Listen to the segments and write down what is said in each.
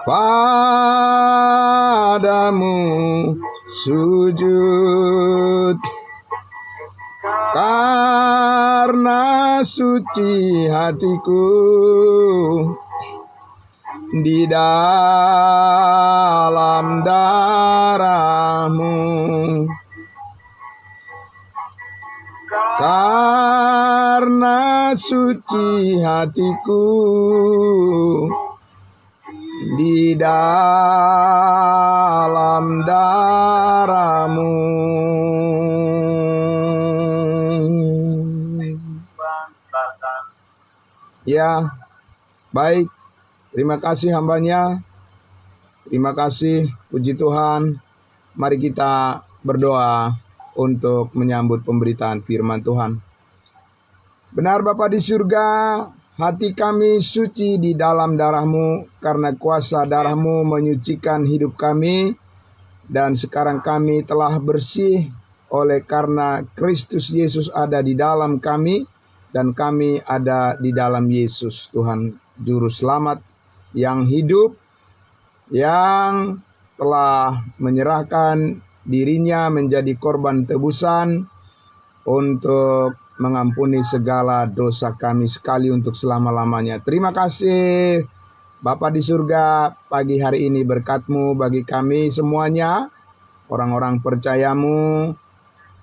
padamu sujud, karena suci hatiku di dalam darah-Mu, karena suci hatiku di dalam darah-Mu. Ya, baik. Terima kasih hambanya. Terima kasih, puji Tuhan. Mari kita berdoa untuk menyambut pemberitaan firman Tuhan. Benar Bapa di surga, hati kami suci di dalam darah-Mu, karena kuasa darah-Mu menyucikan hidup kami. Dan sekarang kami telah bersih oleh karena Kristus Yesus ada di dalam kami, dan kami ada di dalam Yesus, Tuhan Juru Selamat yang hidup, yang telah menyerahkan dirinya menjadi korban tebusan untuk mengampuni segala dosa kami sekali untuk selama-lamanya. Terima kasih Bapa di surga, pagi hari ini berkat-Mu bagi kami semuanya, orang-orang percaya-Mu.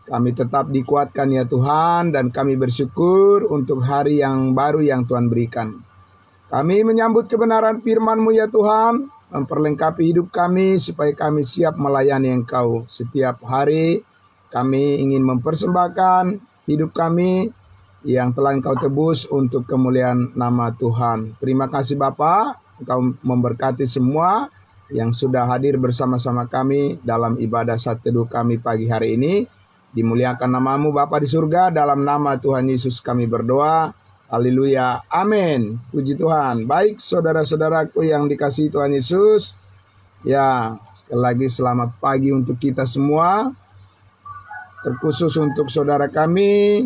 Kami tetap dikuatkan ya Tuhan, dan kami bersyukur untuk hari yang baru yang Tuhan berikan. Kami menyambut kebenaran firman-Mu ya Tuhan, memperlengkapi hidup kami supaya kami siap melayani Engkau. Setiap hari kami ingin mempersembahkan hidup kami yang telah Engkau tebus untuk kemuliaan nama Tuhan. Terima kasih Bapa, Engkau memberkati semua yang sudah hadir bersama-sama kami dalam ibadah saat teduh kami pagi hari ini. Dimuliakan nama-Mu Bapa di surga, dalam nama Tuhan Yesus kami berdoa. Haleluya, amin. Puji Tuhan. Baik saudara-saudaraku yang dikasihi Tuhan Yesus, ya, sekali lagi selamat pagi untuk kita semua, terkhusus untuk saudara kami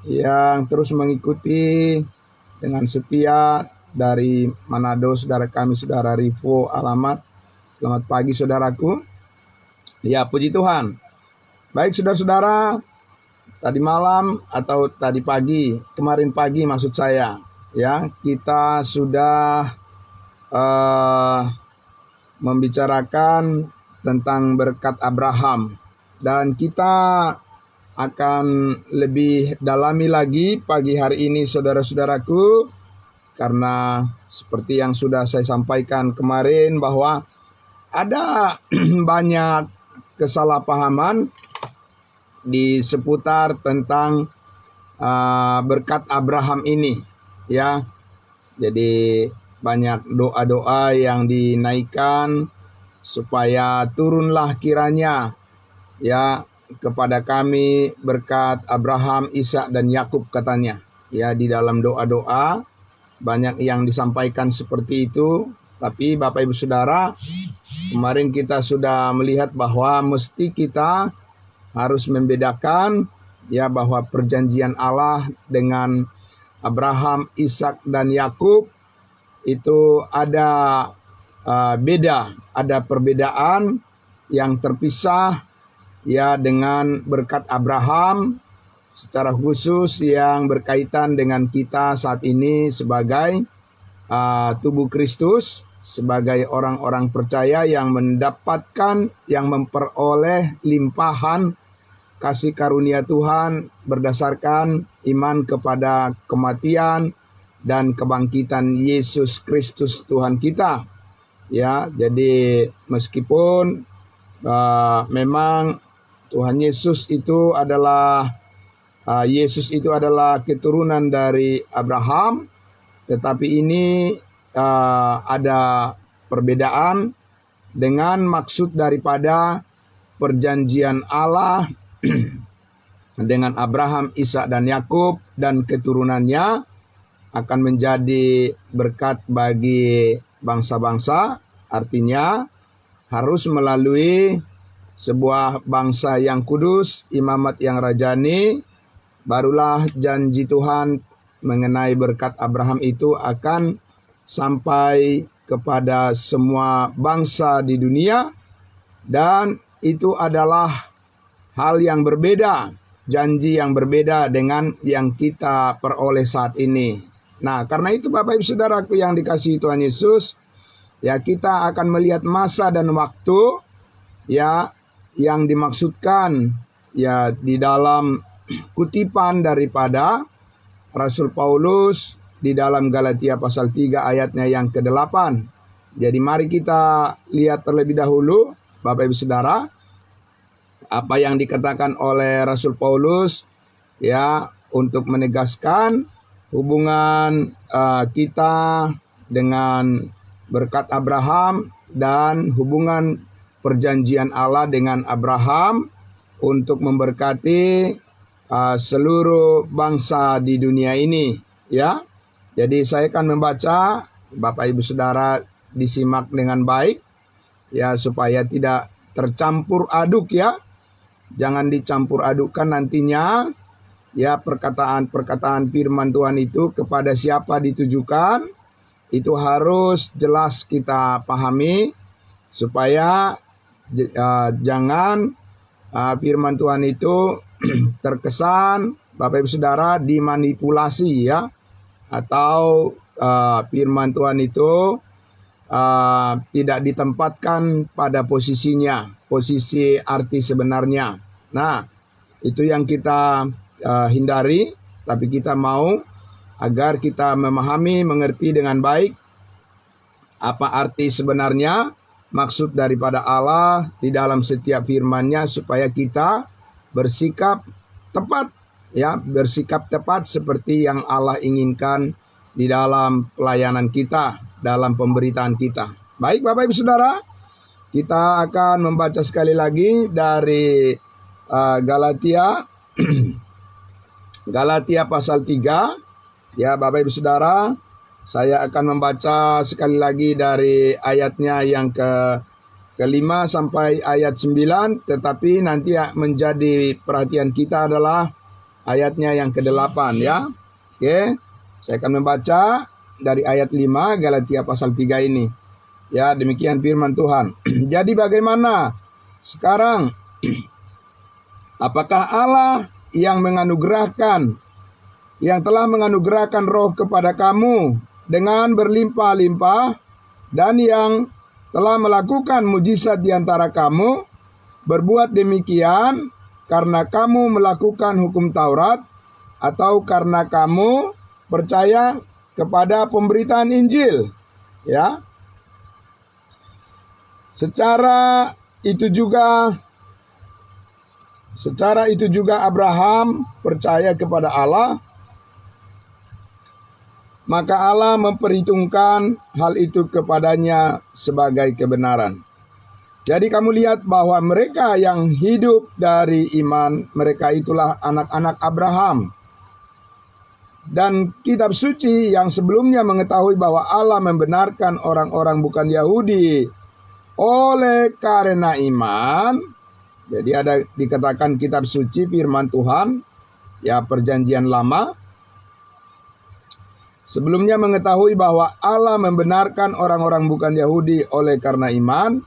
yang terus mengikuti dengan setia dari Manado, saudara kami, saudara Rivo Alamat. Selamat pagi saudaraku. Ya, puji Tuhan. Baik saudara-saudara, tadi malam atau tadi pagi, kemarin pagi maksud saya, ya, kita sudah membicarakan tentang berkat Abraham, dan kita akan lebih dalami lagi pagi hari ini saudara-saudaraku, karena seperti yang sudah saya sampaikan kemarin bahwa ada banyak kesalahpahaman di seputar tentang berkat Abraham ini, ya. Jadi banyak doa-doa yang dinaikkan supaya turunlah kiranya, ya, kepada kami berkat Abraham, Ishak dan Yakub katanya. Ya, di dalam doa-doa banyak yang disampaikan seperti itu. Tapi Bapak Ibu Saudara, kemarin kita sudah melihat bahwa mesti kita harus membedakan, ya, bahwa perjanjian Allah dengan Abraham, Ishak dan Yakub itu ada beda, ada perbedaan yang terpisah, ya, dengan berkat Abraham secara khusus yang berkaitan dengan kita saat ini sebagai tubuh Kristus, sebagai orang-orang percaya yang mendapatkan, yang memperoleh limpahan kasih karunia Tuhan berdasarkan iman kepada kematian dan kebangkitan Yesus Kristus Tuhan kita. Ya, jadi meskipun memang Tuhan Yesus itu adalah keturunan dari Abraham, tetapi ini ada perbedaan dengan maksud daripada perjanjian Allah dengan Abraham, Ishak dan Yakub dan keturunannya akan menjadi berkat bagi bangsa-bangsa. Artinya harus melalui sebuah bangsa yang kudus, imamat yang rajani, barulah janji Tuhan mengenai berkat Abraham itu akan sampai kepada semua bangsa di dunia, dan itu adalah hal yang berbeda, janji yang berbeda dengan yang kita peroleh saat ini. Nah, karena itu Bapak Ibu Saudaraku yang dikasihi Tuhan Yesus, ya kita akan melihat masa dan waktu ya yang dimaksudkan ya di dalam kutipan daripada Rasul Paulus di dalam Galatia pasal 3 ayatnya yang ke-8. Jadi mari kita lihat terlebih dahulu Bapak Ibu Saudara, apa yang dikatakan oleh Rasul Paulus ya untuk menegaskan hubungan kita dengan berkat Abraham dan hubungan perjanjian Allah dengan Abraham untuk memberkati seluruh bangsa di dunia ini ya. Jadi saya akan membaca, Bapak Ibu Saudara disimak dengan baik ya supaya tidak tercampur aduk ya. Jangan dicampur adukkan nantinya ya perkataan-perkataan firman Tuhan itu kepada siapa ditujukan. Itu harus jelas kita pahami supaya jangan firman Tuhan itu terkesan Bapak Ibu Saudara dimanipulasi ya, atau firman Tuhan itu tidak ditempatkan pada posisinya, posisi arti sebenarnya. Nah, itu yang kita hindari, tapi kita mau agar kita memahami, mengerti dengan baik apa arti sebenarnya, maksud daripada Allah di dalam setiap firman-Nya supaya kita bersikap tepat ya, bersikap tepat seperti yang Allah inginkan di dalam pelayanan kita, dalam pemberitaan kita. Baik Bapak Ibu Saudara, kita akan membaca sekali lagi dari Galatia Galatia pasal 3 ya Bapak Ibu Saudara. Saya akan membaca sekali lagi dari ayatnya yang ke-5 sampai ayat 9, tetapi nanti menjadi perhatian kita adalah ayatnya yang ke-8 ya. Oke, saya akan membaca dari ayat 5 Galatia pasal 3 ini. Ya, demikian firman Tuhan. Jadi bagaimana sekarang? Apakah Allah yang telah menganugerahkan roh kepada kamu dengan berlimpah-limpah, dan yang telah melakukan mujizat di antara kamu berbuat demikian karena kamu melakukan hukum Taurat, atau karena kamu percaya kepada pemberitaan Injil ya? Secara itu juga Abraham percaya kepada Allah, maka Allah memperhitungkan hal itu kepadanya sebagai kebenaran. Jadi kamu lihat bahwa mereka yang hidup dari iman, mereka itulah anak-anak Abraham. Dan kitab suci yang sebelumnya mengetahui bahwa Allah membenarkan orang-orang bukan Yahudi oleh karena iman. Jadi ada dikatakan kitab suci firman Tuhan ya, perjanjian lama. Sebelumnya mengetahui bahwa Allah membenarkan orang-orang bukan Yahudi oleh karena iman,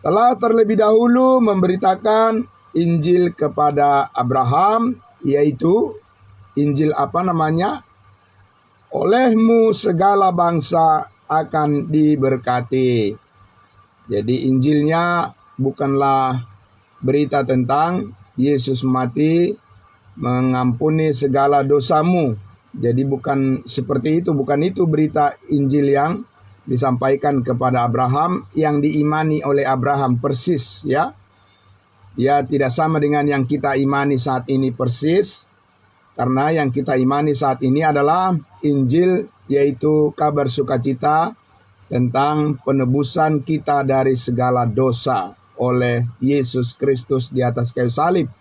telah terlebih dahulu memberitakan Injil kepada Abraham, yaitu Injil olehmu segala bangsa akan diberkati. Jadi Injilnya bukanlah berita tentang Yesus mati mengampuni segala dosamu. Jadi bukan seperti itu, bukan itu berita Injil yang disampaikan kepada Abraham, yang diimani oleh Abraham persis ya. Ya, tidak sama dengan yang kita imani saat ini persis. Karena yang kita imani saat ini adalah Injil, yaitu kabar sukacita tentang penebusan kita dari segala dosa oleh Yesus Kristus di atas kayu salib.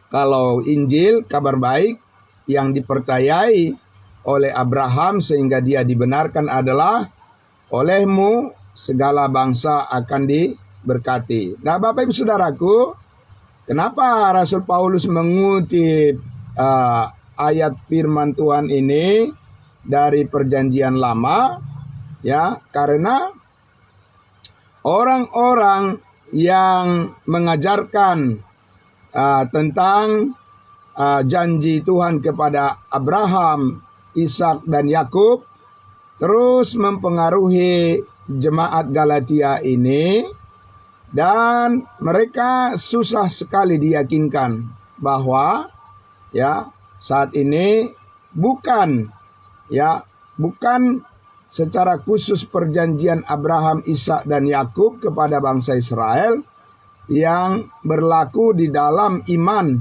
Kalau Injil, kabar baik yang dipercayai oleh Abraham sehingga dia dibenarkan adalah olehmu segala bangsa akan diberkati. Nah Bapak Ibu Saudaraku, kenapa Rasul Paulus mengutip ayat firman Tuhan ini dari perjanjian lama? Ya, karena orang-orang yang mengajarkan tentang janji Tuhan kepada Abraham, Ishak dan Yakub terus mempengaruhi jemaat Galatia ini, dan mereka susah sekali diyakinkan bahwa ya saat ini bukan secara khusus perjanjian Abraham, Ishak dan Yakub kepada bangsa Israel yang berlaku di dalam iman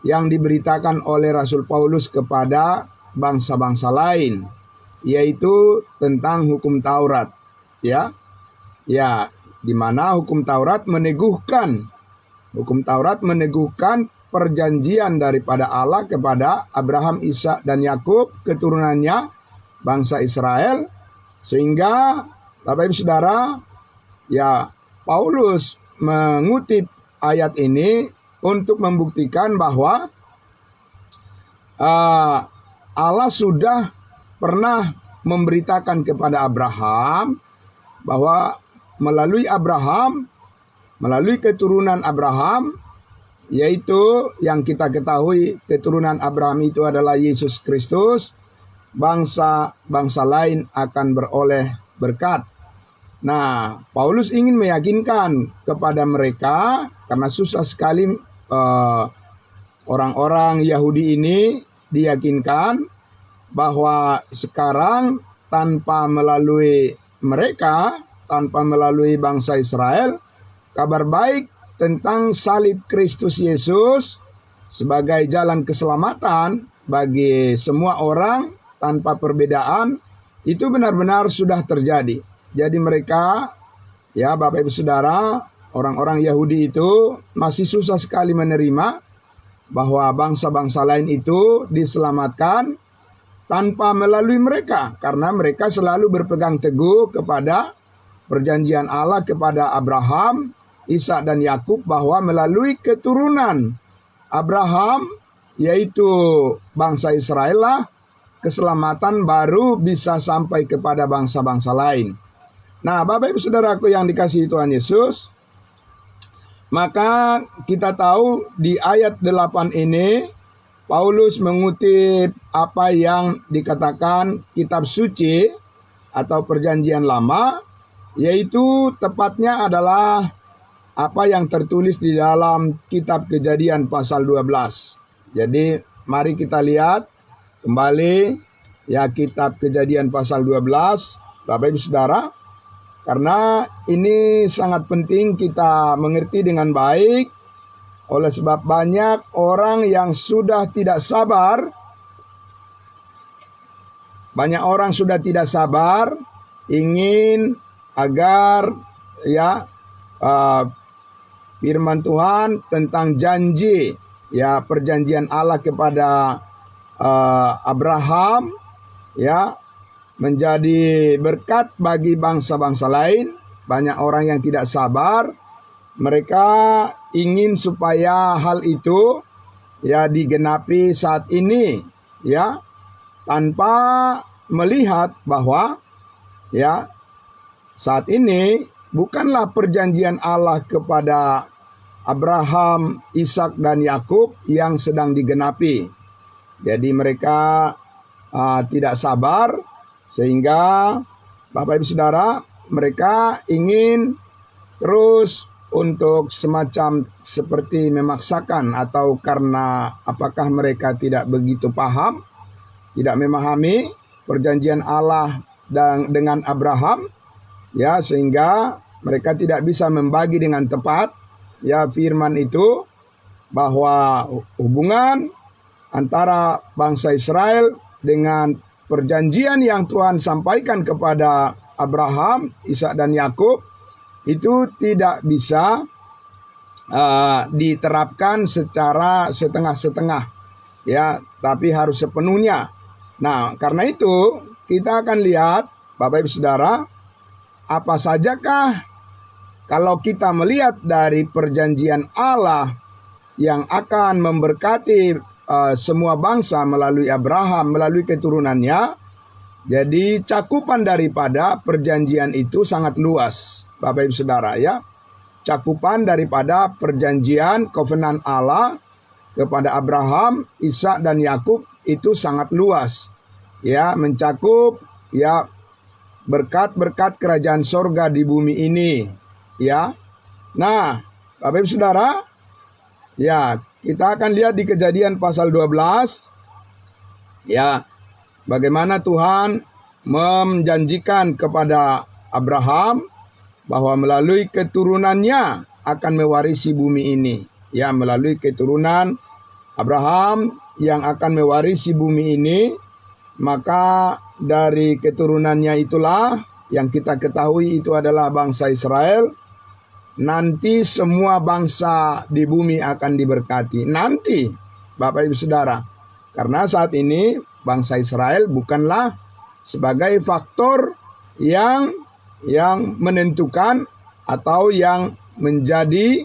yang diberitakan oleh Rasul Paulus kepada bangsa-bangsa lain, yaitu tentang hukum Taurat. Ya, di mana hukum Taurat meneguhkan perjanjian daripada Allah kepada Abraham, Ishak dan Yakub, keturunannya bangsa Israel, sehingga Bapak Ibu Saudara, ya Paulus mengutip ayat ini untuk membuktikan bahwa Allah sudah pernah memberitakan kepada Abraham bahwa melalui keturunan Abraham, yaitu yang kita ketahui keturunan Abraham itu adalah Yesus Kristus, bangsa lain akan beroleh berkat. Nah, Paulus ingin meyakinkan kepada mereka, karena susah sekali orang-orang Yahudi ini diyakinkan bahwa sekarang tanpa melalui bangsa Israel, kabar baik tentang salib Kristus Yesus sebagai jalan keselamatan bagi semua orang tanpa perbedaan itu benar-benar sudah terjadi. Jadi mereka, ya Bapak Ibu Saudara, orang-orang Yahudi itu masih susah sekali menerima bahwa bangsa-bangsa lain itu diselamatkan tanpa melalui mereka, karena mereka selalu berpegang teguh kepada perjanjian Allah kepada Abraham, Ishak dan Yakub, bahwa melalui keturunan Abraham, yaitu bangsa Israel lah, keselamatan baru bisa sampai kepada bangsa-bangsa lain. Nah, Bapak Ibu Saudaraku yang dikasihi Tuhan Yesus, maka kita tahu di ayat 8 ini Paulus mengutip apa yang dikatakan kitab suci atau perjanjian lama, yaitu tepatnya adalah apa yang tertulis di dalam kitab Kejadian pasal 12. Jadi mari kita lihat kembali ya kitab Kejadian pasal 12, Bapak Ibu Saudara, karena ini sangat penting kita mengerti dengan baik, oleh sebab banyak orang yang sudah tidak sabar. Banyak orang sudah tidak sabar ingin agar firman Tuhan tentang janji perjanjian Allah kepada Abraham menjadi berkat bagi bangsa-bangsa lain. Banyak orang yang tidak sabar. Mereka ingin supaya hal itu digenapi saat ini, tanpa melihat bahwa saat ini bukanlah perjanjian Allah kepada Abraham, Ishak dan Yakub yang sedang digenapi. Jadi mereka tidak sabar, sehingga Bapak Ibu Saudara, mereka ingin terus untuk semacam seperti memaksakan, atau karena apakah mereka tidak begitu paham, tidak memahami perjanjian Allah dengan Abraham, sehingga mereka tidak bisa membagi dengan tepat firman itu, bahwa hubungan antara bangsa Israel dengan perjanjian yang Tuhan sampaikan kepada Abraham, Ishak dan Yakub itu tidak bisa diterapkan secara setengah-setengah, tapi harus sepenuhnya. Nah, karena itu kita akan lihat Bapak Ibu Saudara, apa sajakah kalau kita melihat dari perjanjian Allah yang akan memberkati semua bangsa melalui Abraham, melalui keturunannya, Jadi cakupan daripada perjanjian itu sangat luas, Bapak Ibu Saudara ya. Cakupan daripada perjanjian covenant Allah kepada Abraham, Ishak dan Yakub itu sangat luas. Ya, mencakup ya berkat-berkat kerajaan sorga di bumi ini. Ya. Nah, Bapak Ibu Saudara, ya, kita akan lihat di Kejadian pasal 12. Ya, bagaimana Tuhan menjanjikan kepada Abraham bahwa melalui keturunannya akan mewarisi bumi ini. Ya, melalui keturunan Abraham yang akan mewarisi bumi ini, maka dari keturunannya itulah yang kita ketahui itu adalah bangsa Israel. Nanti semua bangsa di bumi akan diberkati. Nanti, Bapak Ibu Saudara, karena saat ini bangsa Israel bukanlah sebagai faktor yang menentukan atau yang menjadi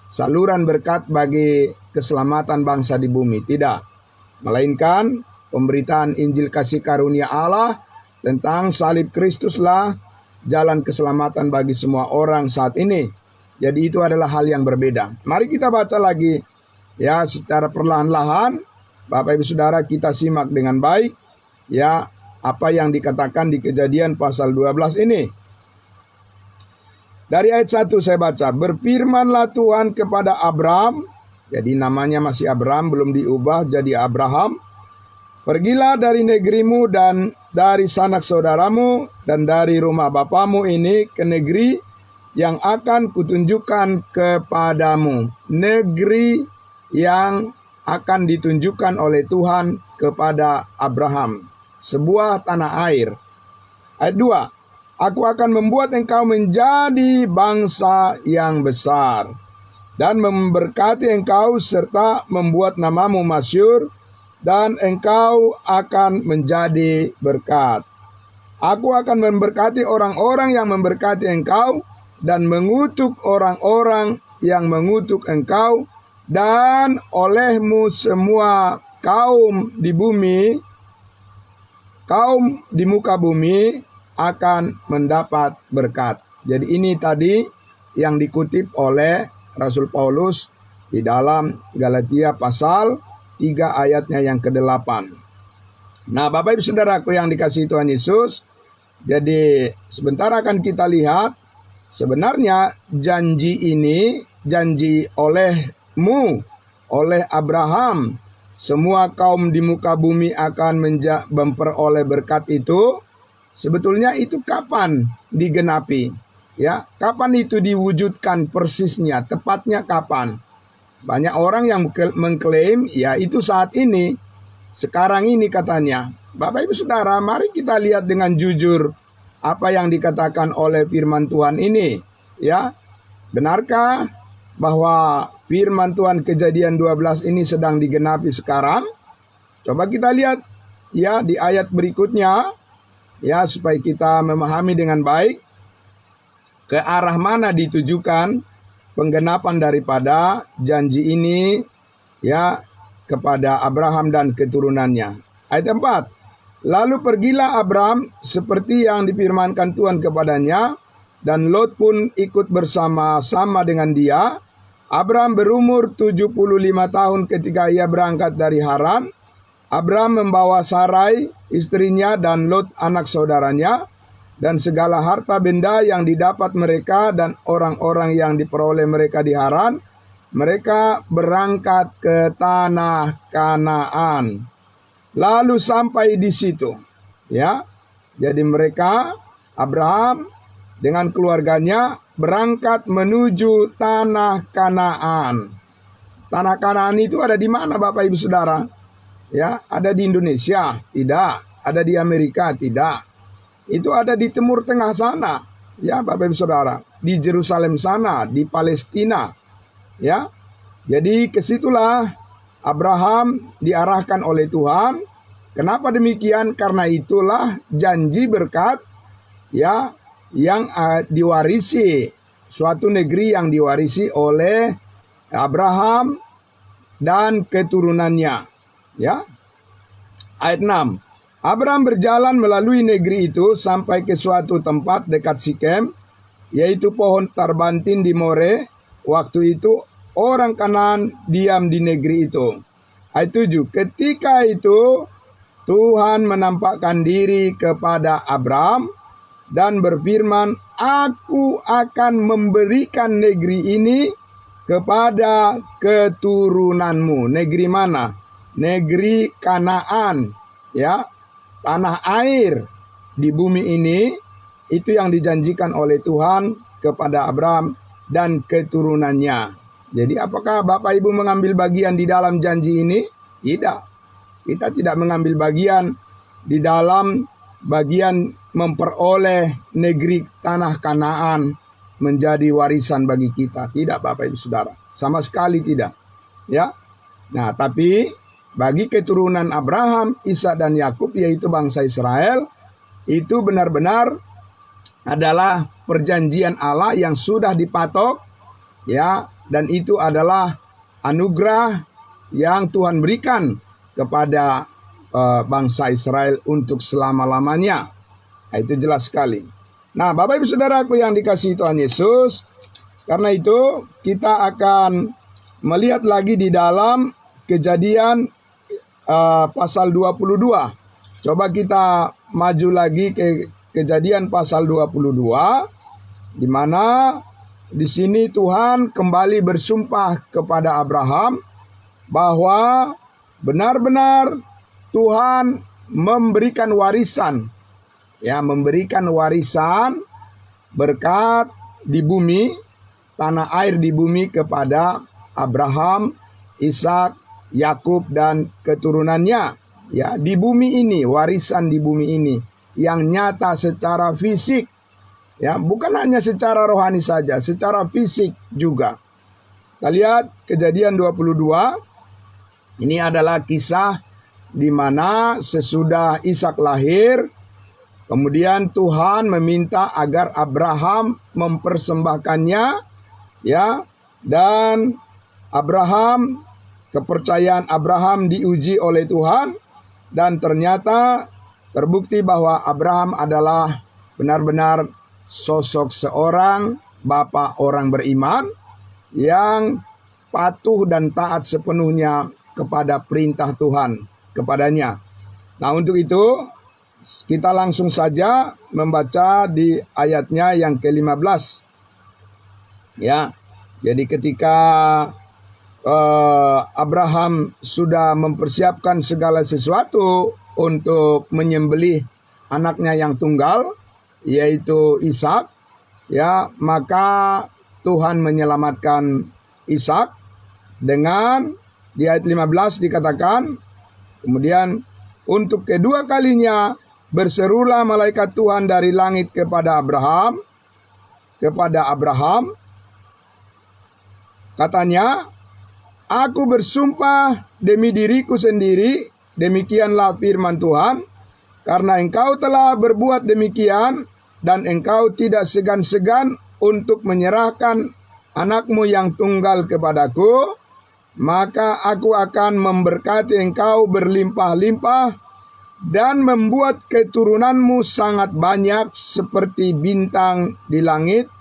saluran berkat bagi keselamatan bangsa di bumi. Tidak. Melainkan pemberitaan Injil kasih karunia Allah tentang salib Kristuslah jalan keselamatan bagi semua orang saat ini. Jadi itu adalah hal yang berbeda. Mari kita baca lagi ya secara perlahan-lahan. Bapak Ibu Saudara, kita simak dengan baik ya apa yang dikatakan di Kejadian pasal 12 ini. Dari ayat 1 saya baca, berfirmanlah Tuhan kepada Abram, jadi namanya masih Abram, belum diubah jadi Abraham. Pergilah dari negerimu dan dari sanak saudaramu dan dari rumah bapamu ini ke negeri yang akan kutunjukkan kepadamu. Negeri yang akan ditunjukkan oleh Tuhan kepada Abraham. Sebuah tanah air. Ayat 2. Aku akan membuat engkau menjadi bangsa yang besar dan memberkati engkau serta membuat namamu masyhur dan engkau akan menjadi berkat. Aku akan memberkati orang-orang yang memberkati engkau dan mengutuk orang-orang yang mengutuk engkau, dan olehmu semua kaum di muka bumi akan mendapat berkat. Jadi ini tadi yang dikutip oleh Rasul Paulus di dalam Galatia pasal 3 ayatnya yang ke-8. Nah, Bapak Ibu Saudaraku yang dikasihi Tuhan Yesus, jadi sebentar akan kita lihat sebenarnya janji ini, janji olehmu, oleh Abraham, semua kaum di muka bumi akan memperoleh berkat itu. Sebetulnya itu kapan digenapi? Ya, kapan itu diwujudkan persisnya? Tepatnya kapan? Banyak orang yang mengklaim, ya itu saat ini, sekarang ini katanya. Bapak Ibu Saudara, mari kita lihat dengan jujur apa yang dikatakan oleh firman Tuhan ini. Ya, benarkah bahwa firman Tuhan Kejadian 12 ini sedang digenapi sekarang? Coba kita lihat ya di ayat berikutnya. Ya, supaya kita memahami dengan baik ke arah mana ditujukan penggenapan daripada janji ini ya kepada Abraham dan keturunannya. Ayat 4. Lalu pergilah Abram seperti yang difirmankan Tuhan kepadanya, dan Lot pun ikut bersama-sama dengan dia. Abram berumur 75 tahun ketika ia berangkat dari Haran. Abram membawa Sarai istrinya dan Lot anak saudaranya dan segala harta benda yang didapat mereka dan orang-orang yang diperoleh mereka di Haran. Mereka berangkat ke tanah Kanaan. Lalu sampai di situ, ya. Jadi mereka, Abraham dengan keluarganya berangkat menuju tanah Kanaan. Tanah Kanaan itu ada di mana, Bapak Ibu Saudara? Ya, ada di Indonesia? Tidak. Ada di Amerika? Tidak. Itu ada di Timur Tengah sana. Ya, Bapak Ibu Saudara. Di Yerusalem sana, di Palestina. Ya. Jadi kesitulah Abraham diarahkan oleh Tuhan. Kenapa demikian? Karena itulah janji berkat ya yang diwarisi, suatu negeri yang diwarisi oleh Abraham dan keturunannya. Ya. Ayat 6. Abraham berjalan melalui negeri itu sampai ke suatu tempat dekat Sikem, yaitu pohon tarbantin di More. Waktu itu orang Kanaan diam di negeri itu. Ayat 7. Ketika itu Tuhan menampakkan diri kepada Abraham dan berfirman, Aku akan memberikan negeri ini kepada keturunanmu. Negeri mana? Negeri Kanaan, ya. Tanah air di bumi ini, itu yang dijanjikan oleh Tuhan kepada Abraham dan keturunannya. Jadi apakah Bapak Ibu mengambil bagian di dalam janji ini? Tidak. Kita tidak mengambil bagian di dalam bagian memperoleh negeri tanah Kanaan menjadi warisan bagi kita. Tidak, Bapak Ibu Saudara. Sama sekali tidak. Ya. Nah, tapi bagi keturunan Abraham, Ishak dan Yakub, yaitu bangsa Israel, itu benar-benar adalah perjanjian Allah yang sudah dipatok, ya, dan itu adalah anugerah yang Tuhan berikan kepada bangsa Israel untuk selama-lamanya. Nah, itu jelas sekali. Nah, Bapak Ibu Saudaraku yang dikasihi Tuhan Yesus, karena itu kita akan melihat lagi di dalam Kejadian pasal 22. Coba kita maju lagi ke Kejadian pasal 22, di mana di sini Tuhan kembali bersumpah kepada Abraham bahwa benar-benar Tuhan memberikan warisan, ya, memberikan warisan berkat di bumi, tanah air di bumi kepada Abraham, Ishak, Yakub dan keturunannya, ya, di bumi ini, warisan di bumi ini yang nyata secara fisik, ya, bukan hanya secara rohani saja, secara fisik juga. Kita lihat Kejadian 22. Ini adalah kisah di mana sesudah Ishak lahir, kemudian Tuhan meminta agar Abraham mempersembahkannya, ya, dan kepercayaan Abraham diuji oleh Tuhan, dan ternyata terbukti bahwa Abraham adalah benar-benar sosok seorang bapak orang beriman yang patuh dan taat sepenuhnya kepada perintah Tuhan kepadanya. Nah, untuk itu kita langsung saja membaca di ayatnya yang ke-15. Ya. Jadi ketika Abraham sudah mempersiapkan segala sesuatu untuk menyembelih anaknya yang tunggal, yaitu Ishak, ya, maka Tuhan menyelamatkan Ishak dengan, di ayat 15 dikatakan, kemudian untuk kedua kalinya berserulah malaikat Tuhan dari langit kepada Abraham, katanya, Aku bersumpah demi diriku sendiri, demikianlah firman Tuhan, karena engkau telah berbuat demikian, dan engkau tidak segan-segan untuk menyerahkan anakmu yang tunggal kepadaku, maka aku akan memberkati engkau berlimpah-limpah, dan membuat keturunanmu sangat banyak seperti bintang di langit,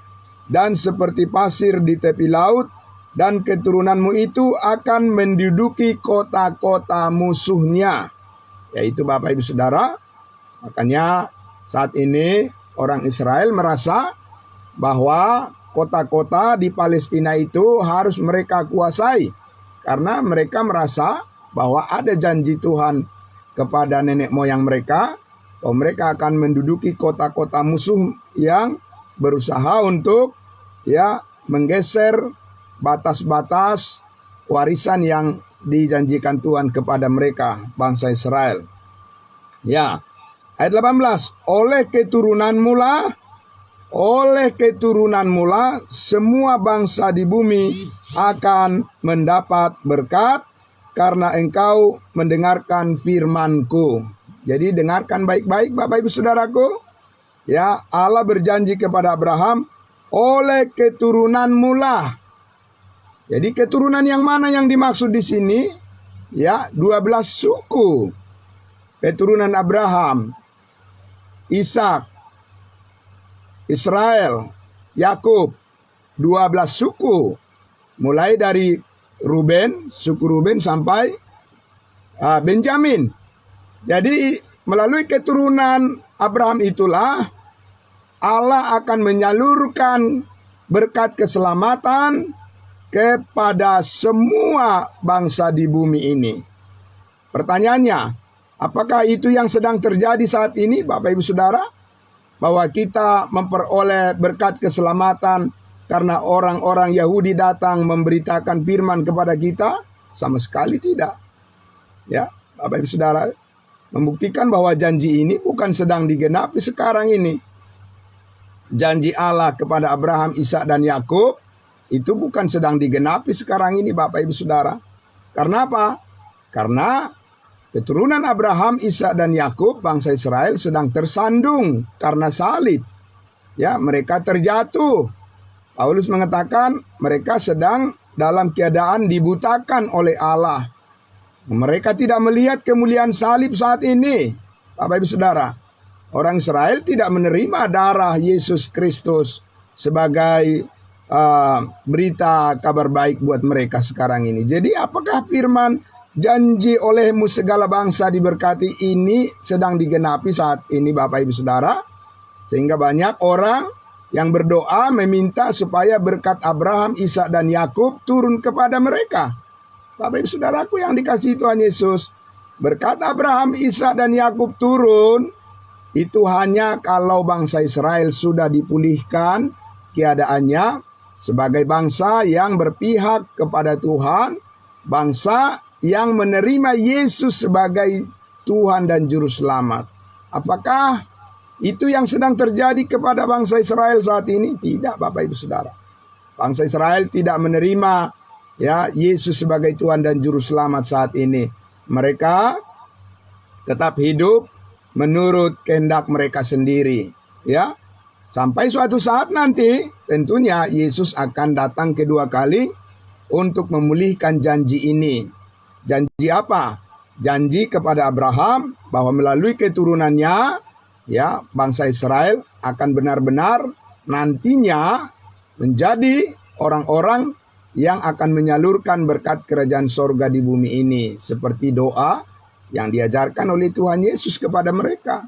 dan seperti pasir di tepi laut, dan keturunanmu itu akan menduduki kota-kota musuhnya. Yaitu Bapak Ibu Saudara, makanya saat ini orang Israel merasa bahwa kota-kota di Palestina itu harus mereka kuasai, karena mereka merasa bahwa ada janji Tuhan kepada nenek moyang mereka, bahwa mereka akan menduduki kota-kota musuh yang berusaha untuk, ya, menggeser batas-batas warisan yang dijanjikan Tuhan kepada mereka, bangsa Israel. Ya, ayat 18, oleh keturunanmu lah semua bangsa di bumi akan mendapat berkat, karena engkau mendengarkan firman-Ku. Jadi dengarkan baik-baik Bapak Ibu Saudaraku. Ya, Allah berjanji kepada Abraham, oleh keturunanmu lah. Jadi keturunan yang mana yang dimaksud di sini? Ya, 12 suku. keturunan Abraham, Ishak, Israel, Yakub, 12 suku, mulai dari Ruben, suku Ruben sampai Benjamin. Jadi melalui keturunan Abraham itulah Allah akan menyalurkan berkat keselamatan kepada semua bangsa di bumi ini. Pertanyaannya, apakah itu yang sedang terjadi saat ini, Bapak Ibu Saudara? Bahwa kita memperoleh berkat keselamatan karena orang-orang Yahudi datang memberitakan firman kepada kita? Sama sekali tidak. Ya, Bapak Ibu Saudara, membuktikan bahwa janji ini bukan sedang digenapi sekarang ini. Janji Allah kepada Abraham, Ishak, dan Yakub itu bukan sedang digenapi sekarang ini, Bapak Ibu Saudara. Karena apa? Karena keturunan Abraham, Ishak, dan Yakub, bangsa Israel, sedang tersandung karena salib. Ya, mereka terjatuh. Paulus mengatakan mereka sedang dalam keadaan dibutakan oleh Allah. Mereka tidak melihat kemuliaan salib saat ini, Bapak Ibu Saudara. Orang Israel tidak menerima darah Yesus Kristus sebagai berita kabar baik buat mereka sekarang ini. Jadi apakah firman janji olehmu segala bangsa diberkati ini sedang digenapi saat ini, Bapak Ibu Saudara? Sehingga banyak orang yang berdoa meminta supaya berkat Abraham, Ishak, dan Yakub turun kepada mereka. Bapak Ibu Saudaraku yang dikasihi Tuhan Yesus, berkat Abraham, Ishak, dan Yakub turun itu hanya kalau bangsa Israel sudah dipulihkan keadaannya sebagai bangsa yang berpihak kepada Tuhan, bangsa yang menerima Yesus sebagai Tuhan dan Juru Selamat. Apakah itu yang sedang terjadi kepada bangsa Israel saat ini? Tidak, Bapak Ibu Saudara. Bangsa Israel tidak menerima Yesus sebagai Tuhan dan Juru Selamat saat ini. Mereka tetap hidup menurut kehendak mereka sendiri, ya. Sampai suatu saat nanti tentunya Yesus akan datang kedua kali untuk memulihkan janji ini. Janji apa? Janji kepada Abraham bahwa melalui keturunannya bangsa Israel akan benar-benar nantinya menjadi orang-orang yang akan menyalurkan berkat kerajaan sorga di bumi ini, seperti doa yang diajarkan oleh Tuhan Yesus kepada mereka.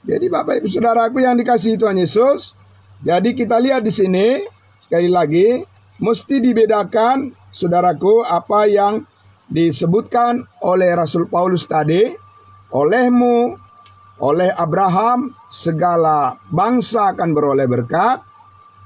Jadi Bapak Ibu Saudaraku yang dikasihi Tuhan Yesus, jadi kita lihat di sini sekali lagi mesti dibedakan, saudaraku, apa yang disebutkan oleh Rasul Paulus tadi, olehmu, oleh Abraham segala bangsa akan beroleh berkat.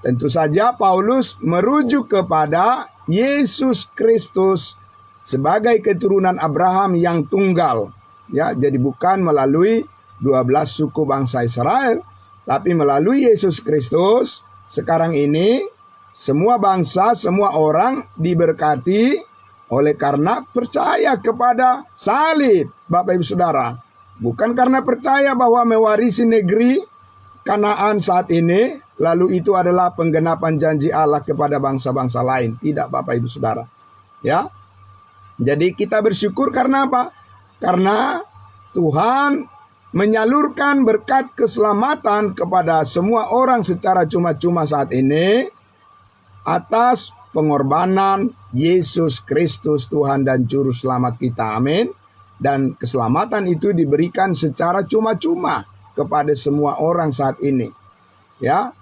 Tentu saja Paulus merujuk kepada Yesus Kristus sebagai keturunan Abraham yang tunggal. Ya, jadi bukan melalui 12 suku bangsa Israel, tapi melalui Yesus Kristus. Sekarang ini semua bangsa, semua orang diberkati oleh karena percaya kepada salib, Bapak Ibu Saudara. Bukan karena percaya bahwa mewarisi negeri Kanaan saat ini, lalu itu adalah penggenapan janji Allah kepada bangsa-bangsa lain. Tidak, Bapak Ibu Saudara. Ya. Jadi kita bersyukur karena apa? Karena Tuhan menyalurkan berkat keselamatan kepada semua orang secara cuma-cuma saat ini atas pengorbanan Yesus Kristus Tuhan dan Juru Selamat kita. Amin. Dan keselamatan itu diberikan secara cuma-cuma kepada semua orang saat ini. Ya.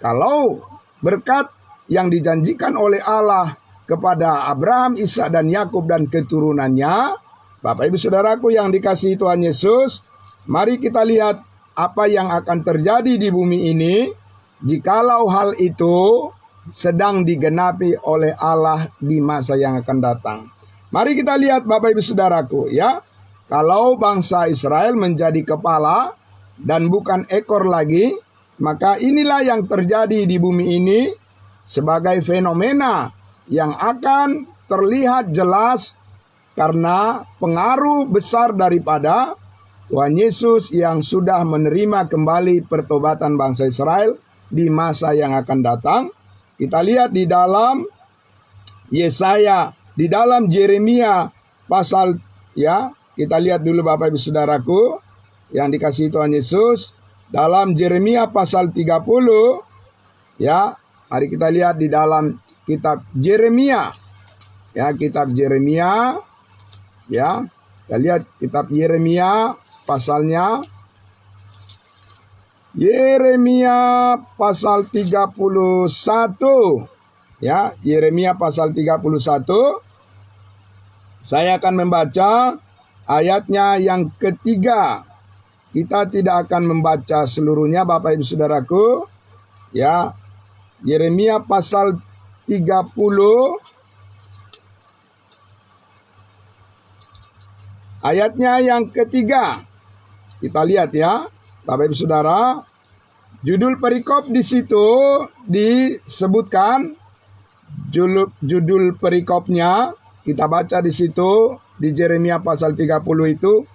Kalau berkat yang dijanjikan oleh Allah kepada Abraham, Ishak, dan Yakub dan keturunannya, Bapak Ibu Saudaraku yang dikasihi Tuhan Yesus, mari kita lihat apa yang akan terjadi di bumi ini jikalau hal itu sedang digenapi oleh Allah di masa yang akan datang. Mari kita lihat Bapak Ibu Saudaraku, ya. Kalau bangsa Israel menjadi kepala dan bukan ekor lagi, maka inilah yang terjadi di bumi ini sebagai fenomena yang akan terlihat jelas karena pengaruh besar daripada Tuhan Yesus yang sudah menerima kembali pertobatan bangsa Israel di masa yang akan datang. Kita lihat di dalam Yesaya, di dalam Yeremia pasal kita lihat dulu Bapak Ibu Saudaraku yang dikasihi Tuhan Yesus. Dalam Yeremia pasal 30, ya, mari kita lihat di dalam kitab Yeremia. Ya, kitab Yeremia, ya, kita lihat kitab Yeremia pasalnya. Yeremia pasal 31. Ya, Yeremia pasal 31. Saya akan membaca ayatnya yang ketiga. Kita tidak akan membaca seluruhnya Bapak Ibu Saudaraku. Ya, Yeremia pasal 30 ayatnya yang ketiga. Kita lihat ya, Bapak Ibu Saudara, judul perikop di situ disebutkan, judul perikopnya kita baca di situ di Yeremia pasal 30 itu,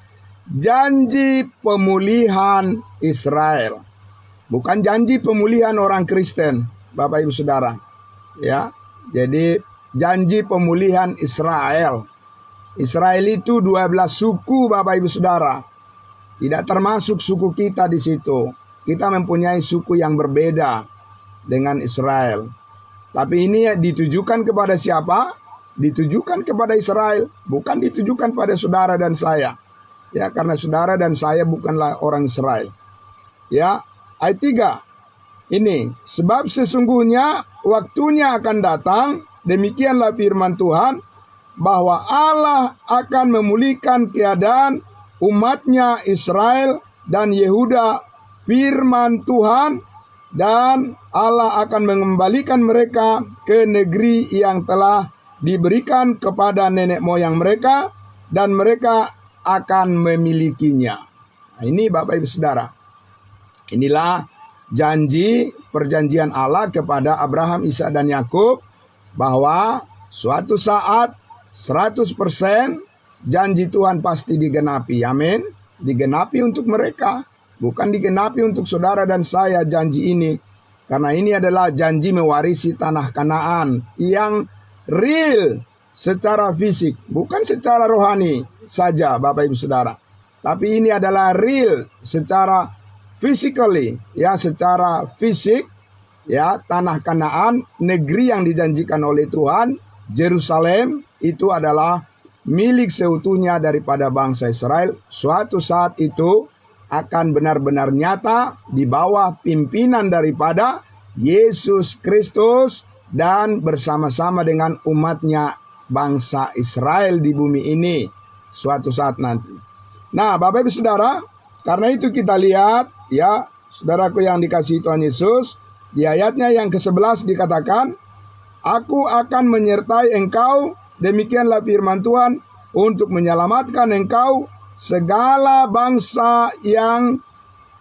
janji pemulihan Israel. Bukan janji pemulihan orang Kristen, Bapak Ibu Saudara. Ya, jadi janji pemulihan Israel. Israel itu 12 suku Bapak Ibu Saudara. Tidak termasuk suku kita di situ. Kita mempunyai suku yang berbeda dengan Israel. Tapi ini ditujukan kepada siapa? Ditujukan kepada Israel, bukan ditujukan pada saudara dan saya. Ya, karena saudara dan saya bukanlah orang Israel. Ya, ayat 3. Ini, sebab sesungguhnya waktunya akan datang, demikianlah firman Tuhan, bahwa Allah akan memulihkan keadaan umatnya Israel dan Yehuda, firman Tuhan, dan Allah akan mengembalikan mereka ke negeri yang telah diberikan kepada nenek moyang mereka, dan mereka akan memilikinya. Nah, ini Bapak Ibu Saudara, inilah janji perjanjian Allah kepada Abraham, Ishak dan Yakub, bahwa suatu saat 100% janji Tuhan pasti digenapi. Amin. Digenapi untuk mereka, bukan digenapi untuk saudara dan saya janji ini. Karena ini adalah janji mewarisi tanah Kanaan yang real secara fisik, bukan secara rohani saja Bapak Ibu Saudara. Tapi ini adalah real secara physically, ya, secara fisik, ya, tanah Kanaan, negeri yang dijanjikan oleh Tuhan, Yerusalem itu adalah milik seutuhnya daripada bangsa Israel. Suatu saat itu akan benar-benar nyata di bawah pimpinan daripada Yesus Kristus dan bersama-sama dengan umatnya bangsa Israel di bumi ini suatu saat nanti. Nah, Bapak Ibu Saudara, karena itu kita lihat ya, saudaraku yang dikasihi Tuhan Yesus, di ayatnya yang ke-11 dikatakan, Aku akan menyertai engkau, demikianlah firman Tuhan, untuk menyelamatkan engkau segala bangsa yang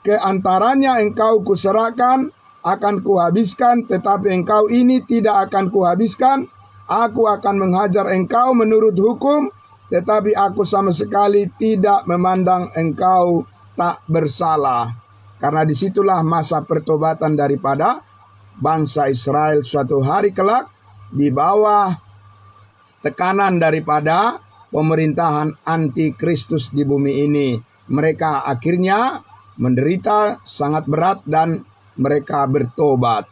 keantaranya engkau kuserahkan akan kuhabiskan, tetapi engkau ini tidak akan kuhabiskan. Aku akan menghajar engkau menurut hukum, tetapi aku sama sekali tidak memandang engkau tak bersalah. Karena disitulah masa pertobatan daripada bangsa Israel suatu hari kelak di bawah tekanan daripada pemerintahan antikristus di bumi ini. Mereka akhirnya menderita sangat berat dan mereka bertobat.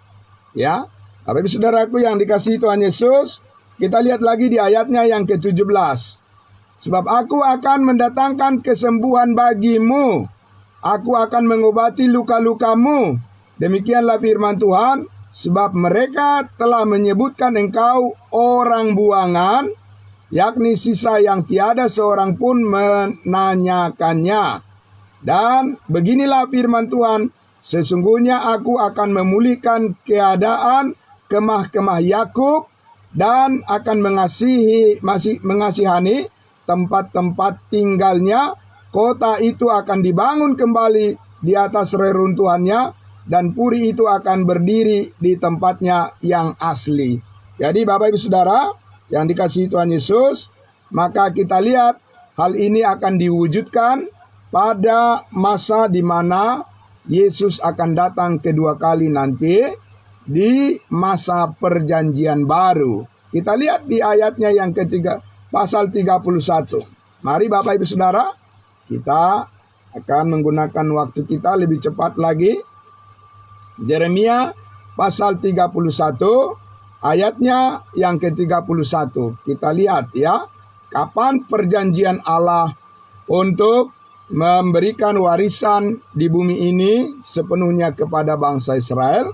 Ya, Bapak Ibu Saudaraku yang dikasihi Tuhan Yesus, kita lihat lagi di ayatnya yang ke-17. Sebab aku akan mendatangkan kesembuhan bagimu, aku akan mengobati luka-lukamu. Demikianlah firman Tuhan, sebab mereka telah menyebutkan engkau orang buangan, yakni sisa yang tiada seorang pun menanyakannya. Dan beginilah firman Tuhan, sesungguhnya aku akan memulihkan keadaan kemah-kemah Yakub dan akan mengasihani tempat-tempat tinggalnya. Kota itu akan dibangun kembali di atas reruntuhannya, dan puri itu akan berdiri di tempatnya yang asli. Jadi Bapak Ibu Saudara yang dikasihi Tuhan Yesus, maka kita lihat hal ini akan diwujudkan pada masa di mana Yesus akan datang kedua kali nanti di masa perjanjian baru. Kita lihat di ayatnya yang ketiga, pasal 31. Mari Bapak Ibu Saudara, kita akan menggunakan waktu kita lebih cepat lagi. Yeremia pasal 31 ayatnya yang ke-31. Kita lihat ya, kapan perjanjian Allah untuk memberikan warisan di bumi ini sepenuhnya kepada bangsa Israel.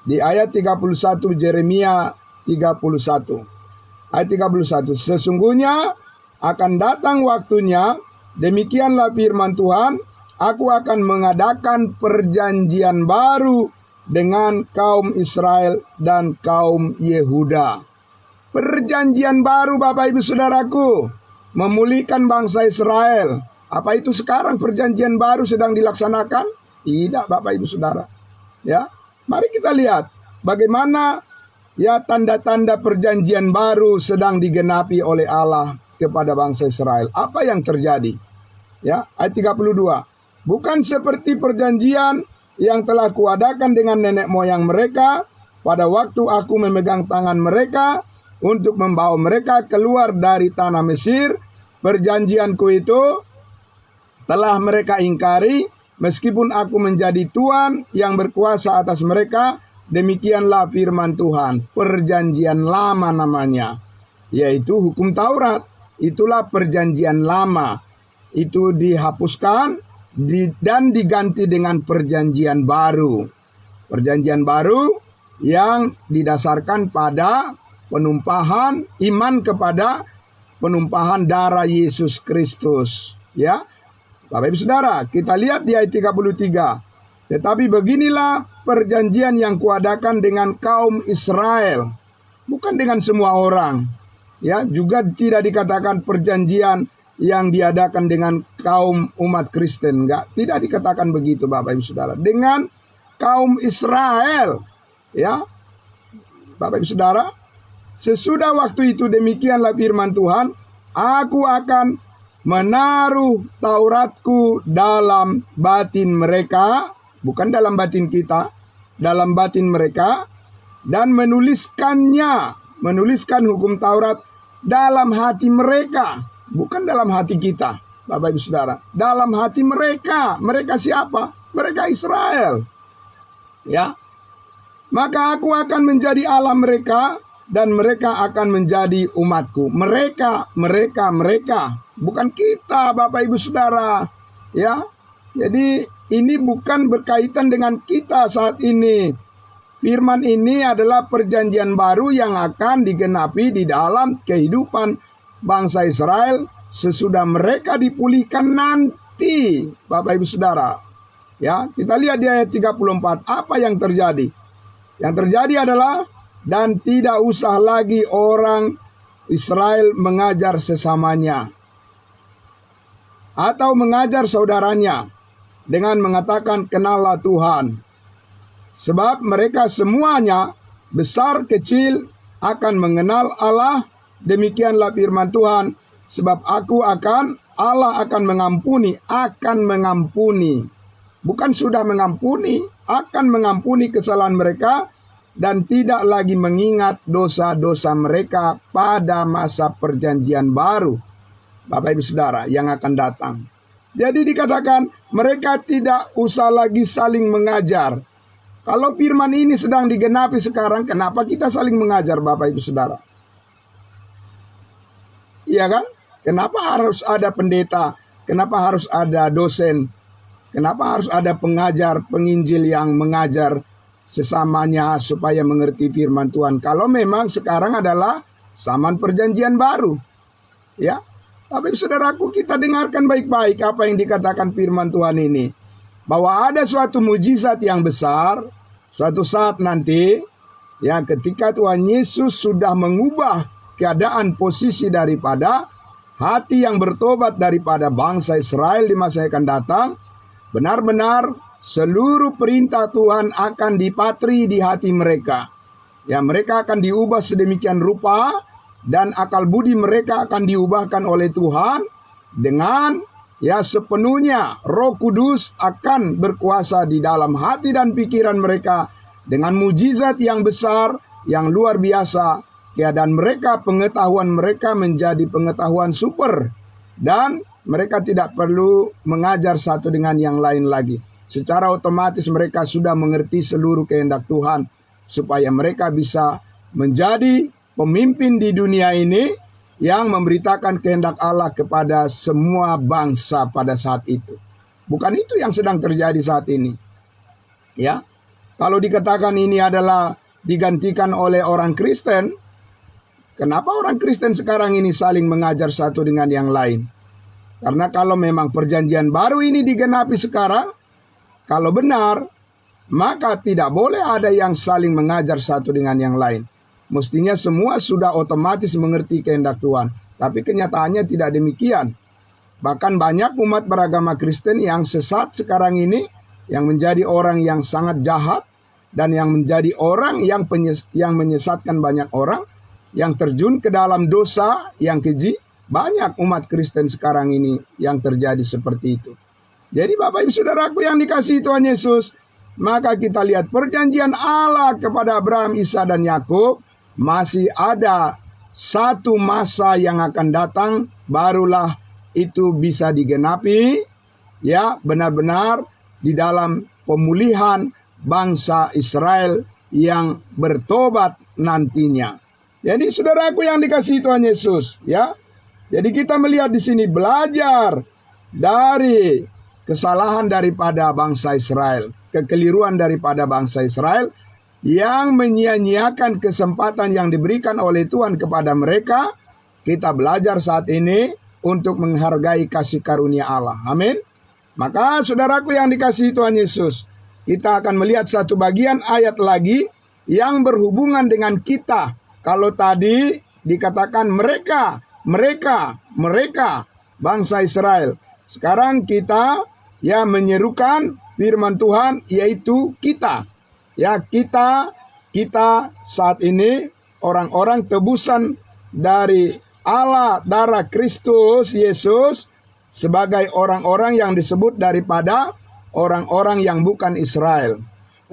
Di ayat 31 Yeremia 31. Ayat 31. Sesungguhnya akan datang waktunya, demikianlah firman Tuhan, aku akan mengadakan perjanjian baru dengan kaum Israel dan kaum Yehuda. Perjanjian baru Bapak Ibu Saudaraku, memulihkan bangsa Israel. Apa itu sekarang perjanjian baru sedang dilaksanakan? Tidak Bapak Ibu Saudara. Ya, mari kita lihat bagaimana ya tanda-tanda perjanjian baru sedang digenapi oleh Allah kepada bangsa Israel. Apa yang terjadi? Ya, ayat 32. Bukan seperti perjanjian yang telah kuadakan dengan nenek moyang mereka pada waktu aku memegang tangan mereka untuk membawa mereka keluar dari tanah Mesir. Perjanjianku itu telah mereka ingkari, meskipun aku menjadi Tuhan yang berkuasa atas mereka. Demikianlah firman Tuhan. Perjanjian lama namanya, yaitu hukum Taurat. Itulah perjanjian lama. Itu dihapuskan dan diganti dengan perjanjian baru. Perjanjian baru yang didasarkan pada penumpahan iman kepada penumpahan darah Yesus Kristus. Ya, Bapak Ibu Saudara, kita lihat di ayat 33. Tetapi beginilah perjanjian yang kuadakan dengan kaum Israel, bukan dengan semua orang. Ya, juga tidak dikatakan perjanjian yang diadakan dengan kaum umat Kristen. Tidak dikatakan begitu Bapak Ibu Saudara. Dengan kaum Israel. Ya, Bapak Ibu Saudara, sesudah waktu itu demikianlah firman Tuhan, aku akan menaruh Tauratku dalam batin mereka, bukan dalam batin kita, dalam batin mereka, dan menuliskan hukum Taurat dalam hati mereka, bukan dalam hati kita, Bapak Ibu Saudara. Dalam hati mereka. Mereka siapa? Mereka Israel. Ya. Maka aku akan menjadi Allah mereka dan mereka akan menjadi umatku. Mereka. Bukan kita, Bapak Ibu Saudara. Ya. Jadi ini bukan berkaitan dengan kita saat ini. Firman ini adalah perjanjian baru yang akan digenapi di dalam kehidupan bangsa Israel sesudah mereka dipulihkan nanti, Bapak Ibu Saudara. Ya, kita lihat di ayat 34 apa yang terjadi. Yang terjadi adalah, dan tidak usah lagi orang Israel mengajar sesamanya atau mengajar saudaranya dengan mengatakan kenallah Tuhan. Sebab mereka semuanya, besar kecil, akan mengenal Allah. Demikianlah firman Tuhan. Sebab Allah akan mengampuni. Bukan sudah mengampuni, akan mengampuni kesalahan mereka. Dan tidak lagi mengingat dosa-dosa mereka pada masa perjanjian baru, Bapak Ibu Saudara, yang akan datang. Jadi dikatakan mereka tidak usah lagi saling mengajar. Kalau firman ini sedang digenapi sekarang, kenapa kita saling mengajar Bapak Ibu Saudara? Iya kan? Kenapa harus ada pendeta? Kenapa harus ada dosen? Kenapa harus ada pengajar, penginjil yang mengajar sesamanya supaya mengerti firman Tuhan? Kalau memang sekarang adalah zaman perjanjian baru. Ya, Bapak Ibu Saudaraku, kita dengarkan baik-baik apa yang dikatakan firman Tuhan ini. Bahwa ada suatu mujizat yang besar, suatu saat nanti, ya, ketika Tuhan Yesus sudah mengubah keadaan posisi daripada hati yang bertobat daripada bangsa Israel di masa yang akan datang, benar-benar seluruh perintah Tuhan akan dipatri di hati mereka. Ya, mereka akan diubah sedemikian rupa, dan akal budi mereka akan diubahkan oleh Tuhan dengan sepenuhnya Roh Kudus akan berkuasa di dalam hati dan pikiran mereka dengan mujizat yang besar, yang luar biasa. Keadaan mereka, pengetahuan mereka menjadi pengetahuan super. dan mereka tidak perlu mengajar satu dengan yang lain lagi. Secara otomatis mereka sudah mengerti seluruh kehendak Tuhan, supaya mereka bisa menjadi pemimpin di dunia ini yang memberitakan kehendak Allah kepada semua bangsa pada saat itu. Bukan itu yang sedang terjadi saat ini. Ya, kalau dikatakan ini adalah digantikan oleh orang Kristen, kenapa orang Kristen sekarang ini saling mengajar satu dengan yang lain? Karena kalau memang perjanjian baru ini digenapi sekarang, kalau benar, maka tidak boleh ada yang saling mengajar satu dengan yang lain. Mestinya semua sudah otomatis mengerti kehendak Tuhan. Tapi kenyataannya tidak demikian. Bahkan banyak umat beragama Kristen yang sesat sekarang ini, yang menjadi orang yang sangat jahat, dan yang menjadi orang yang menyesatkan banyak orang, yang terjun ke dalam dosa yang keji. Banyak umat Kristen sekarang ini yang terjadi seperti itu. Jadi Bapak Ibu Saudaraku yang dikasihi Tuhan Yesus, maka kita lihat perjanjian Allah kepada Abraham, Isa dan Yakub masih ada satu masa yang akan datang, barulah itu bisa digenapi, ya, benar-benar di dalam pemulihan bangsa Israel yang bertobat nantinya. Jadi saudaraku yang dikasihi Tuhan Yesus, ya. Jadi kita melihat di sini belajar dari kesalahan daripada bangsa Israel, kekeliruan daripada bangsa Israel yang menyia-nyiakan kesempatan yang diberikan oleh Tuhan kepada mereka. Kita belajar saat ini untuk menghargai kasih karunia Allah. Amin. Maka saudaraku yang dikasihi Tuhan Yesus, kita akan melihat satu bagian ayat lagi yang berhubungan dengan kita. Kalau tadi dikatakan mereka bangsa Israel, sekarang kita ya menyerukan firman Tuhan, yaitu kita. Ya, kita saat ini orang-orang tebusan dari Allah, darah Kristus Yesus, sebagai orang-orang yang disebut daripada orang-orang yang bukan Israel.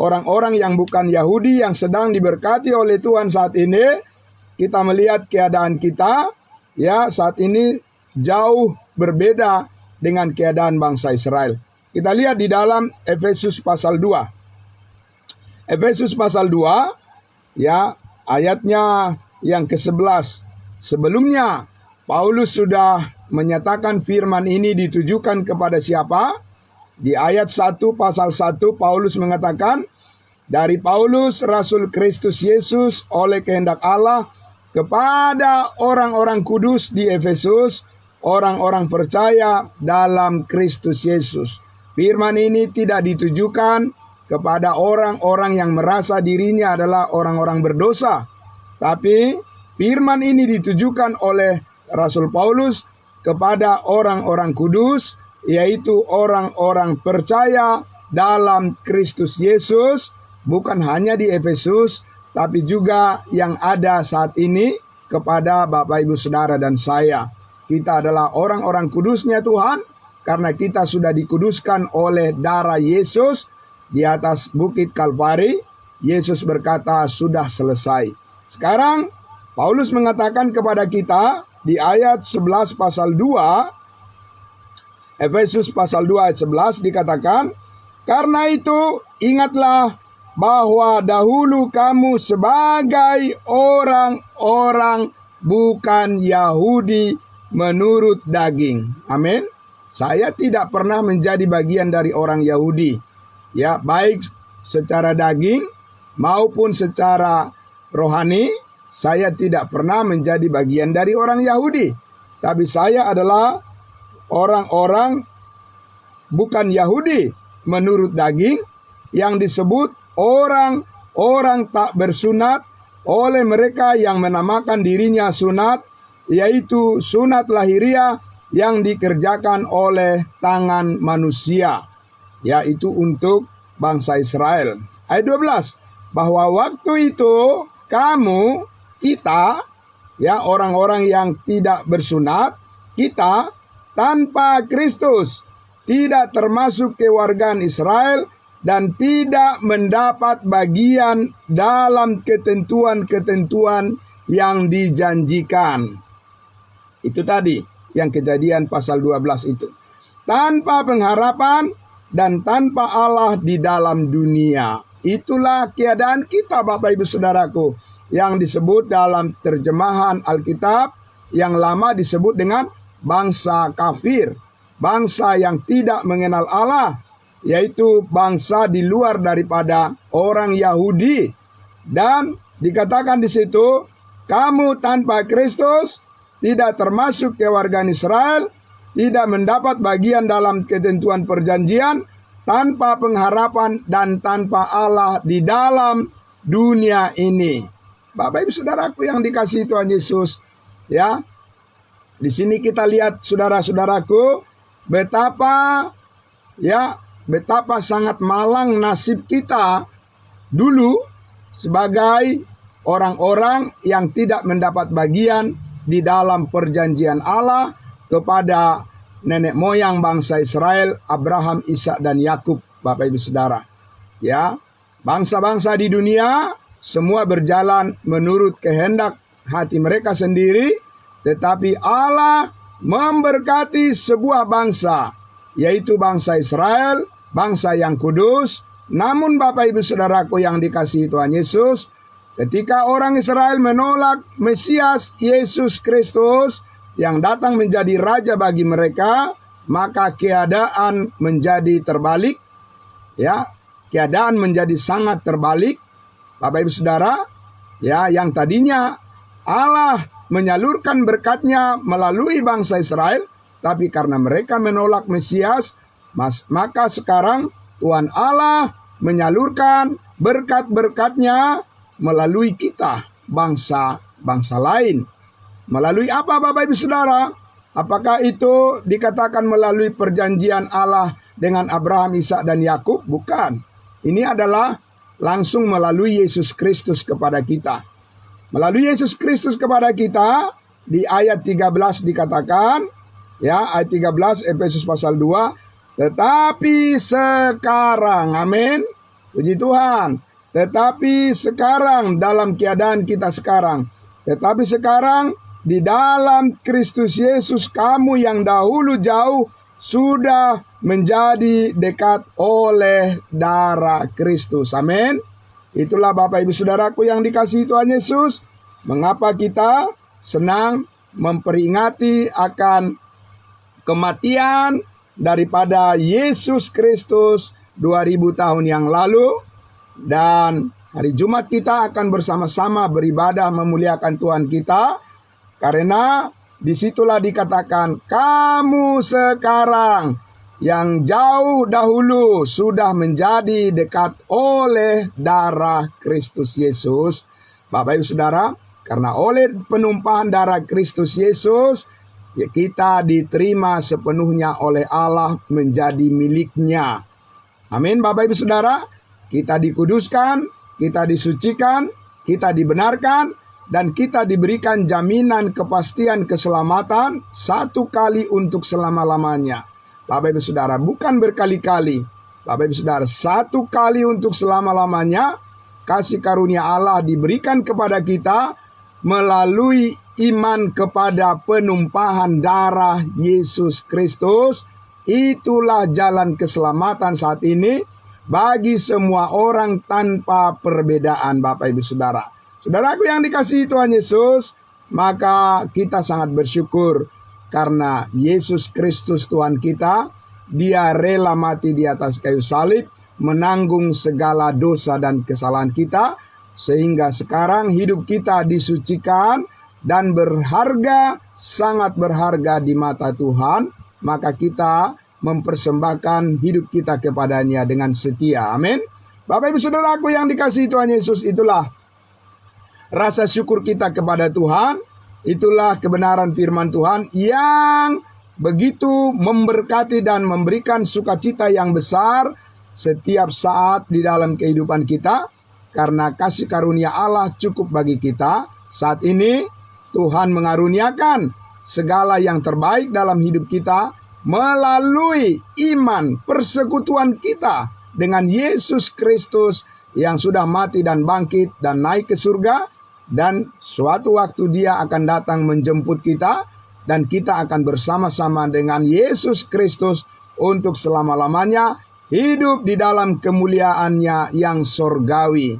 Orang-orang yang bukan Yahudi yang sedang diberkati oleh Tuhan saat ini. Kita melihat keadaan kita, ya, saat ini jauh berbeda dengan keadaan bangsa Israel. Kita lihat di dalam Efesus pasal 2. Efesus pasal 2, ya, ayatnya yang ke-11. Sebelumnya, Paulus sudah menyatakan firman ini ditujukan kepada siapa? Di ayat 1 pasal 1, Paulus mengatakan, dari Paulus, Rasul Kristus Yesus, oleh kehendak Allah, kepada orang-orang kudus di Efesus, orang-orang percaya dalam Kristus Yesus. Firman ini tidak ditujukan kepada orang-orang yang merasa dirinya adalah orang-orang berdosa, tapi firman ini ditujukan oleh Rasul Paulus kepada orang-orang kudus, yaitu orang-orang percaya dalam Kristus Yesus, bukan hanya di Efesus, tapi juga yang ada saat ini kepada Bapak Ibu Saudara dan saya. Kita adalah orang-orang kudusnya Tuhan, karena kita sudah dikuduskan oleh darah Yesus di atas bukit Kalvari. Yesus berkata, sudah selesai. Sekarang Paulus mengatakan kepada kita di ayat 11 pasal 2, Efesus pasal 2 ayat 11 dikatakan, karena itu ingatlah bahwa dahulu kamu sebagai orang-orang bukan Yahudi menurut daging. Amin. Saya tidak pernah menjadi bagian dari orang Yahudi. Ya, baik secara daging maupun secara rohani, saya tidak pernah menjadi bagian dari orang Yahudi. Tapi saya adalah orang-orang bukan Yahudi menurut daging, yang disebut orang-orang tak bersunat oleh mereka yang menamakan dirinya sunat, yaitu sunat lahiriah yang dikerjakan oleh tangan manusia, yaitu untuk bangsa Israel. Ayat 12, bahwa waktu itu kita, ya, orang-orang yang tidak bersunat, kita tanpa Kristus tidak termasuk kewargaan Israel dan tidak mendapat bagian dalam ketentuan-ketentuan yang dijanjikan. Itu tadi. yang Kejadian pasal 12 itu. Tanpa pengharapan dan tanpa Allah di dalam dunia. Itulah keadaan kita Bapak Ibu Saudaraku, yang disebut dalam terjemahan Alkitab yang lama disebut dengan bangsa kafir, bangsa yang tidak mengenal Allah, yaitu bangsa di luar daripada orang Yahudi. Dan dikatakan di situ, kamu tanpa Kristus tidak termasuk kewargaan Israel, tidak mendapat bagian dalam ketentuan perjanjian, tanpa pengharapan dan tanpa Allah di dalam dunia ini. Bapak Ibu Saudaraku yang dikasihi Tuhan Yesus, ya. Di sini kita lihat saudara-saudaraku, betapa sangat malang nasib kita dulu sebagai orang-orang yang tidak mendapat bagian di dalam perjanjian Allah kepada nenek moyang bangsa Israel, Abraham, Ishak dan Yakub, Bapak Ibu Saudara. Ya, bangsa-bangsa di dunia semua berjalan menurut kehendak hati mereka sendiri, tetapi Allah memberkati sebuah bangsa, yaitu bangsa Israel, bangsa yang kudus. Namun Bapak Ibu Saudaraku yang dikasihi Tuhan Yesus, ketika orang Israel menolak Mesias Yesus Kristus yang datang menjadi raja bagi mereka, maka keadaan menjadi terbalik. Ya, keadaan menjadi sangat terbalik. Bapak Ibu Saudara, ya, yang tadinya Allah menyalurkan berkat-Nya melalui bangsa Israel, tapi karena mereka menolak Mesias, maka sekarang Tuhan Allah menyalurkan berkat-berkat-Nya melalui kita, bangsa lain. Melalui apa Bapak Ibu Saudara? Apakah itu dikatakan melalui perjanjian Allah dengan Abraham, Ishak dan Yakub? Bukan. Ini adalah langsung melalui Yesus Kristus kepada kita. Melalui Yesus Kristus kepada kita, di ayat 13 dikatakan, ya, ayat 13 Efesus pasal 2, tetapi sekarang, amin, puji Tuhan, tetapi sekarang, dalam keadaan kita sekarang, tetapi sekarang di dalam Kristus Yesus, kamu yang dahulu jauh sudah menjadi dekat oleh darah Kristus. Amin. Itulah Bapak Ibu Saudaraku yang dikasihi Tuhan Yesus, mengapa kita senang memperingati akan kematian daripada Yesus Kristus 2000 tahun yang lalu. Dan hari Jumat kita akan bersama-sama beribadah memuliakan Tuhan kita, karena disitulah dikatakan, kamu sekarang yang jauh dahulu sudah menjadi dekat oleh darah Kristus Yesus. Bapak Ibu Saudara, karena oleh penumpahan darah Kristus Yesus, ya, kita diterima sepenuhnya oleh Allah menjadi miliknya. Amin Bapak Ibu Saudara, kita dikuduskan, kita disucikan, kita dibenarkan, dan kita diberikan jaminan kepastian keselamatan satu kali untuk selama-lamanya. Bapak Ibu Saudara, bukan berkali-kali. Bapak Ibu Saudara, satu kali untuk selama-lamanya kasih karunia Allah diberikan kepada kita melalui iman kepada penumpahan darah Yesus Kristus. Itulah jalan keselamatan saat ini bagi semua orang tanpa perbedaan, Bapak Ibu Saudara. Saudaraku yang dikasihi Tuhan Yesus, maka kita sangat bersyukur karena Yesus Kristus Tuhan kita, Dia rela mati di atas kayu salib, menanggung segala dosa dan kesalahan kita, sehingga sekarang hidup kita disucikan dan berharga, sangat berharga di mata Tuhan. Maka kita mempersembahkan hidup kita kepadanya dengan setia. Amin. Bapak Ibu Saudaraku yang dikasihi Tuhan Yesus, itulah rasa syukur kita kepada Tuhan. Itulah kebenaran firman Tuhan yang begitu memberkati dan memberikan sukacita yang besar setiap saat di dalam kehidupan kita, karena kasih karunia Allah cukup bagi kita. Saat ini Tuhan mengaruniakan segala yang terbaik dalam hidup kita melalui iman persekutuan kita dengan Yesus Kristus yang sudah mati dan bangkit dan naik ke surga. Dan suatu waktu Dia akan datang menjemput kita, dan kita akan bersama-sama dengan Yesus Kristus untuk selama-lamanya hidup di dalam kemuliaannya yang surgawi.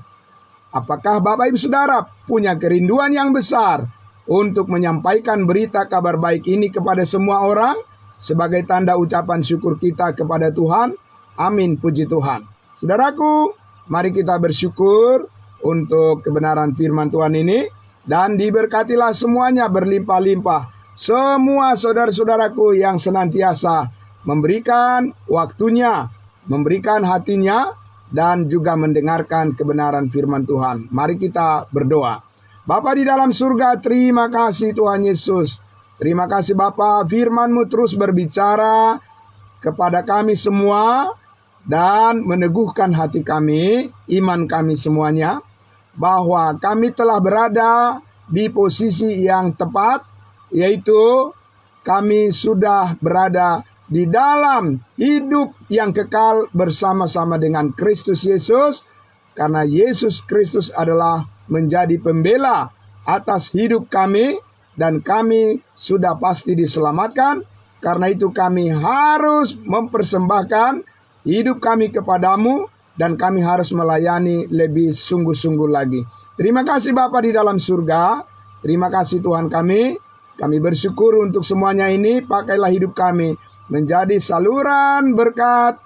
Apakah Bapak Ibu Saudara punya kerinduan yang besar untuk menyampaikan berita kabar baik ini kepada semua orang sebagai tanda ucapan syukur kita kepada Tuhan? Amin, puji Tuhan. Saudaraku, mari kita bersyukur untuk kebenaran firman Tuhan ini, dan diberkatilah semuanya berlimpah-limpah. Semua saudara-saudaraku yang senantiasa memberikan waktunya, memberikan hatinya, dan juga mendengarkan kebenaran firman Tuhan. Mari kita berdoa. Bapa di dalam surga, terima kasih Tuhan Yesus. Terima kasih Bapa, firman-Mu terus berbicara kepada kami semua dan meneguhkan hati kami, iman kami semuanya, bahwa kami telah berada di posisi yang tepat, yaitu kami sudah berada di dalam hidup yang kekal bersama-sama dengan Kristus Yesus, karena Yesus Kristus adalah menjadi pembela atas hidup kami, dan kami sudah pasti diselamatkan. Karena itu kami harus mempersembahkan hidup kami kepadamu, dan kami harus melayani lebih sungguh-sungguh lagi. Terima kasih Bapa di dalam surga. Terima kasih Tuhan kami. Kami bersyukur untuk semuanya ini. Pakailah hidup kami menjadi saluran berkat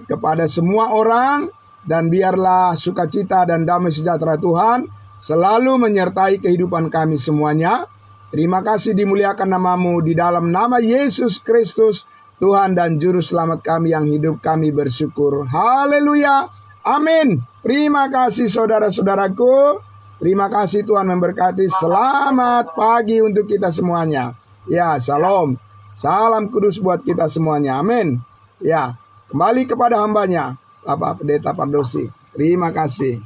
kepada semua orang, dan biarlah sukacita dan damai sejahtera Tuhan selalu menyertai kehidupan kami semuanya. Terima kasih, dimuliakan namamu, di dalam nama Yesus Kristus, Tuhan dan Juru Selamat kami yang hidup, kami bersyukur. Haleluya. Amin. Terima kasih saudara-saudaraku. Terima kasih, Tuhan memberkati. Selamat pagi untuk kita semuanya. Ya, shalom. Salam kudus buat kita semuanya. Amin. Ya, kembali kepada hambanya, Bapak Pendeta Pardosi. Terima kasih.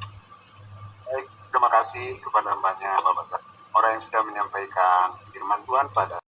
Baik, terima kasih kepada hambanya Bapak orang yang sudah menyampaikan firman Tuhan pada